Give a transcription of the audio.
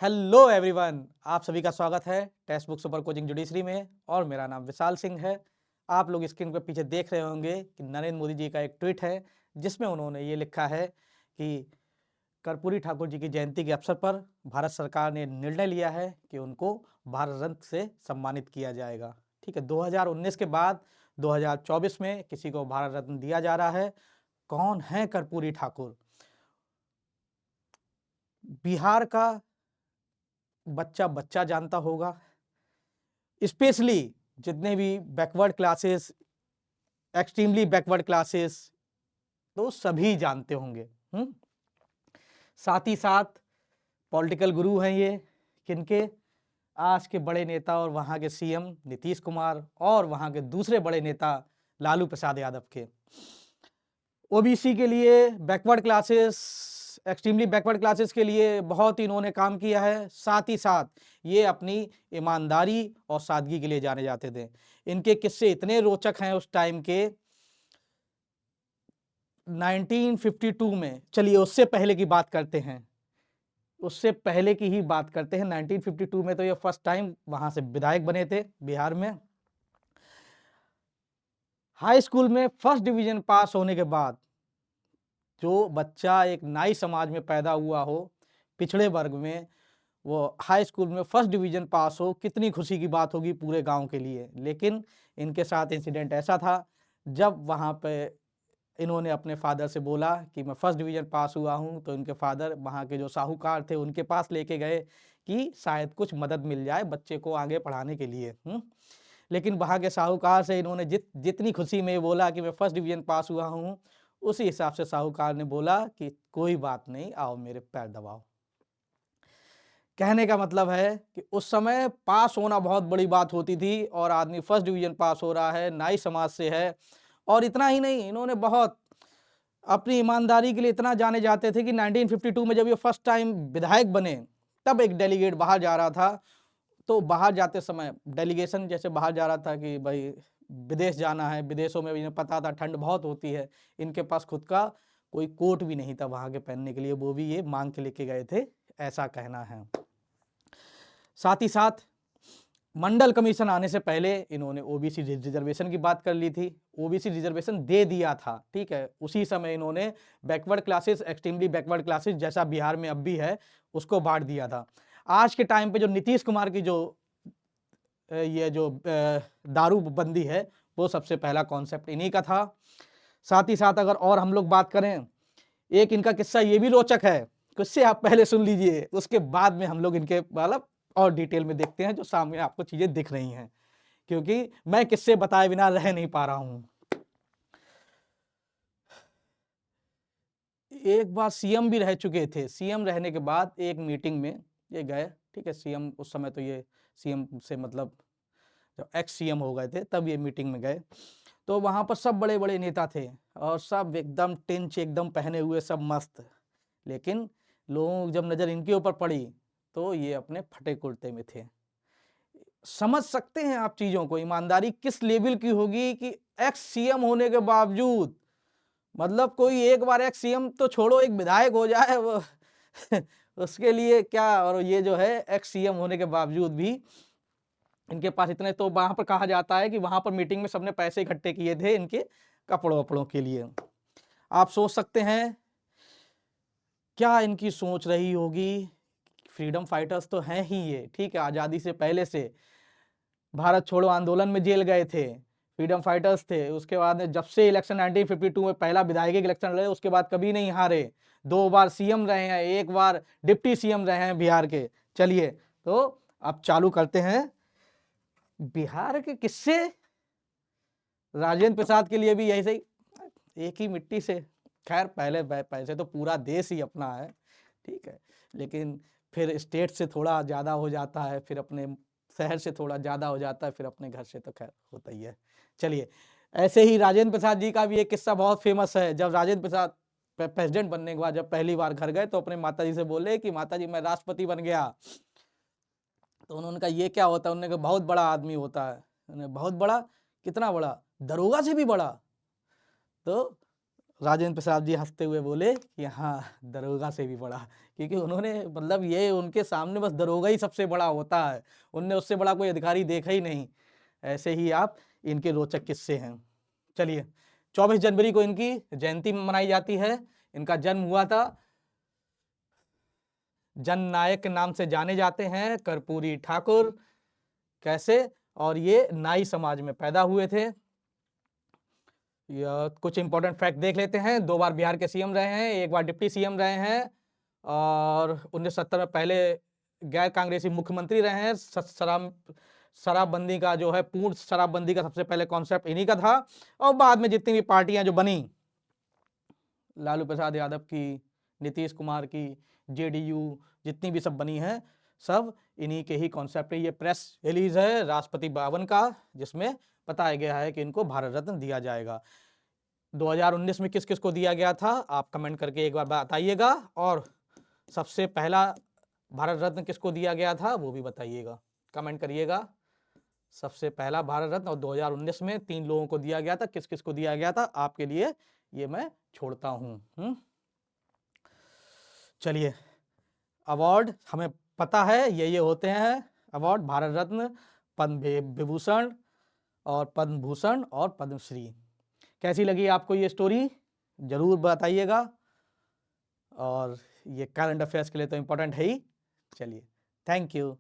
Hello everyone, आप सभी का स्वागत है text book super coaching judiciary में और मेरा नाम विशाल सिंह है। आप लोग स्क्रीन पर पीछे देख रहे होंगे कि नरेंद्र मोदी जी का एक ट्वीट है जिसमें उन्होंने ये लिखा है कि कर्पूरी ठाकुर जी की जयंती के अवसर पर भारत सरकार ने निर्णय लिया है कि उनको भारत रत्न से सम्मानित किया जाएगा। ठीक है, 2019 के बाद 2024 में किसी को भारत रत्न दिया जा रहा है। कौन है कर्पूरी ठाकुर? बिहार का बच्चा बच्चा जानता होगा, स्पेशली जितने भी backward classes, extremely backward classes, तो सभी जानते होंगे। साथ ही साथ पॉलिटिकल गुरु हैं ये, किनके? आज के बड़े नेता और वहाँ के सीएम नीतीश कुमार और वहाँ के दूसरे बड़े नेता लालू प्रसाद यादव के। ओबीसी के लिए, backward classes, extremely backward classes के लिए बहुत ही इन्होंने काम किया है। साथ ही साथ ये अपनी ईमानदारी और सादगी के लिए जाने जाते थे। इनके किस्से इतने रोचक हैं उस टाइम के। 1952 में, चलिए उससे पहले की बात करते हैं, उससे पहले की ही बात करते हैं। 1952 में तो ये फर्स्ट टाइम वहां से विधायक बने थे बिहार में। हाई स्कूल में फर्स्ट डिवीजन पास होने के बाद जो बच्चा एक नाई समाज में पैदा हुआ हो, पिछड़े वर्ग में, वो हाई स्कूल में फर्स्ट डिवीजन पास हो, कितनी खुशी की बात होगी पूरे गांव के लिए। लेकिन इनके साथ इंसिडेंट ऐसा था, जब वहाँ पे इन्होंने अपने फादर से बोला कि मैं फर्स्ट डिवीजन पास हुआ हूँ, तो इनके फादर वहाँ के जो साहूकार थे उनके पास लेके गए कि शायद कुछ मदद मिल जाए बच्चे को आगे पढ़ाने के लिए। लेकिन वहाँ के साहूकार से इन्होंने जितनी खुशी में बोला कि मैं फर्स्ट डिवीजन पास हुआ हूँ, उसी हिसाब से साहूकार ने बोला कि कोई बात नहीं, आओ मेरे पैर दबाओ। कहने का मतलब है कि उस समय पास होना बहुत बड़ी बात होती थी और आदमी फर्स्ट डिवीजन पास हो रहा है, नाई समाज से है। और इतना ही नहीं, इन्होंने बहुत अपनी ईमानदारी के लिए इतना जाने जाते थे कि 1952 में जब ये फर्स्ट टाइम विधायक बने, तब एक डेलीगेट बाहर जा रहा था। तो बाहर जाते समय डेलीगेशन जैसे बाहर जा रहा था कि भाई विदेश जाना है, विदेशों में इन्हें पता था ठंड बहुत होती है, इनके पास खुद का कोई कोट भी नहीं था वहाँ के पहनने के लिए, वो भी ये मांग के लेके गए थे, ऐसा कहना है। साथ ही साथ मंडल कमीशन आने से पहले इन्होंने ओबीसी रिजर्वेशन की बात कर ली थी, ओबीसी रिजर्वेशन दे दिया था। ठीक है, उसी समय इन्होंने backward classes, extremely backward classes जैसा बिहार में अब भी है, उसको बांट दिया था। आज के टाइम पे जो नीतीश कुमार की जो ये जो दारू बंदी है, वो सबसे पहला कॉन्सेप्ट इन्हीं का था। साथ ही साथ अगर और हम लोग बात करें, एक इनका किस्सा ये भी रोचक है, किससे आप पहले सुन लीजिए, उसके बाद में हम लोग इनके मतलब और डिटेल में देखते हैं, जो सामने आपको चीजें दिख रही हैं, क्योंकि मैं किससे बताए बिना रह नहीं पा रहा हूं। एक बार सीएम भी रह चुके थे, सीएम रहने के बाद एक मीटिंग में ये गए। ठीक है, सीएम उस समय तो ये सीएम से मतलब जब एक्स सीएम हो गए थे तब ये मीटिंग में गए, तो वहां पर सब बड़े बड़े नेता थे और सब एकदम टिंच एकदम पहने हुए, सब मस्त। लेकिन लोगों की जब नजर इनके ऊपर पड़ी तो ये अपने फटे कुर्ते में थे। समझ सकते हैं आप चीजों को, ईमानदारी किस लेवल की होगी कि एक्स सीएम होने के बावजूद, मतलब कोई एक बार एक्स सीएम तो छोड़ो, एक विधायक हो जाए वो उसके लिए क्या, और ये जो है एक्स सीएम होने के बावजूद भी इनके पास इतने, तो वहां पर कहा जाता है कि वहां पर मीटिंग में सबने पैसे इकट्ठे किए थे इनके कपड़ों वपड़ों के लिए। आप सोच सकते हैं क्या इनकी सोच रही होगी। फ्रीडम फाइटर्स तो हैं ही ये, ठीक है, आजादी से पहले से भारत छोड़ो आंदोलन में जेल गए थे, फ्रीडम फाइटर्स थे। उसके बाद जब से इलेक्शन 1952 में पहला विधायक इलेक्शन लड़े, उसके बाद कभी नहीं हारे, 2 बार सीएम रहे हैं, 1 बार डिप्टी सीएम रहे हैं बिहार के। चलिए, तो अब चालू करते हैं बिहार के किस्से। राजेंद्र प्रसाद के लिए भी यही सही, एक ही मिट्टी से, खैर पहले पैसे तो पूरा देश ही अपना है, ठीक है, लेकिन फिर स्टेट से थोड़ा ज़्यादा हो जाता है, फिर अपने शहर से थोड़ा ज़्यादा हो जाता है, फिर अपने घर से तो खैर होता ही है। चलिए, ऐसे ही राजेंद्र प्रसाद जी का भी एक किस्सा बहुत फेमस है। जब राजेंद्र प्रसाद प्रेसिडेंट बनने के बाद जब पहली बार घर गए तो अपने माता जी से बोले कि माता जी मैं राष्ट्रपति बन गया। तो उन्होंने कहा ये क्या होता है? उन्होंने कहा बहुत बड़ा आदमी होता है। बहुत बड़ा? कितना बड़ा? दरोगा से भी बड़ा? तो राजेंद्र प्रसाद जी हंसते हुए बोले कि हाँ, दरोगा से भी बड़ा, क्योंकि उन्होंने मतलब ये उनके सामने बस दरोगा ही सबसे बड़ा होता है, उनने उससे बड़ा कोई अधिकारी देखा ही नहीं। ऐसे ही आप इनके रोचक किस्से हैं। चलिए, 24 जनवरी को इनकी जयंती मनाई जाती है। इनका जन्म हुआ था, जननायक के नाम से जाने जाते हैं, कर्पूरी ठाकुर। कैसे? और ये नाई समाज में पैदा हुए थे। कुछ इंपॉर्टेंट फैक्ट देख लेते हैं। 2 बार बिहार के सीएम रहे हैं, 1 बार डिप्टी सीएम रहे हैं, और 1970 में पहले गैर कांग्रेसी मुख्यमंत्री रहे हैं। शराबबंदी का जो है, पूर्ण शराबबंदी का सबसे पहले कॉन्सेप्ट इन्हीं का था। और बाद में जितनी भी पार्टियां जो बनी, लालू प्रसाद यादव की, नीतीश कुमार की, जेडीयू, जितनी भी सब बनी हैं, सब इन्हीं के ही कॉन्सेप्ट है। ये प्रेस रिलीज है राष्ट्रपति भवन का, जिसमें बताया गया है कि इनको भारत रत्न दिया जाएगा। 2019 में किस किस को दिया गया था, आप कमेंट करके एक बार बताइएगा। और सबसे पहला भारत रत्न किसको दिया गया था, वो भी बताइएगा, कमेंट करिएगा। सबसे पहला भारत रत्न और 2019 में 3 लोगों को दिया गया था, किस किस को दिया गया था, आपके लिए ये मैं छोड़ता हूं। चलिए, अवार्ड हमें पता है ये होते हैं अवार्ड, भारत रत्न, पद्म विभूषण और पद्म भूषण और पद्मश्री। कैसी लगी आपको ये स्टोरी, जरूर बताइएगा। और ये करंट अफेयर्स के लिए तो इंपॉर्टेंट है ही। चलिए, थैंक यू।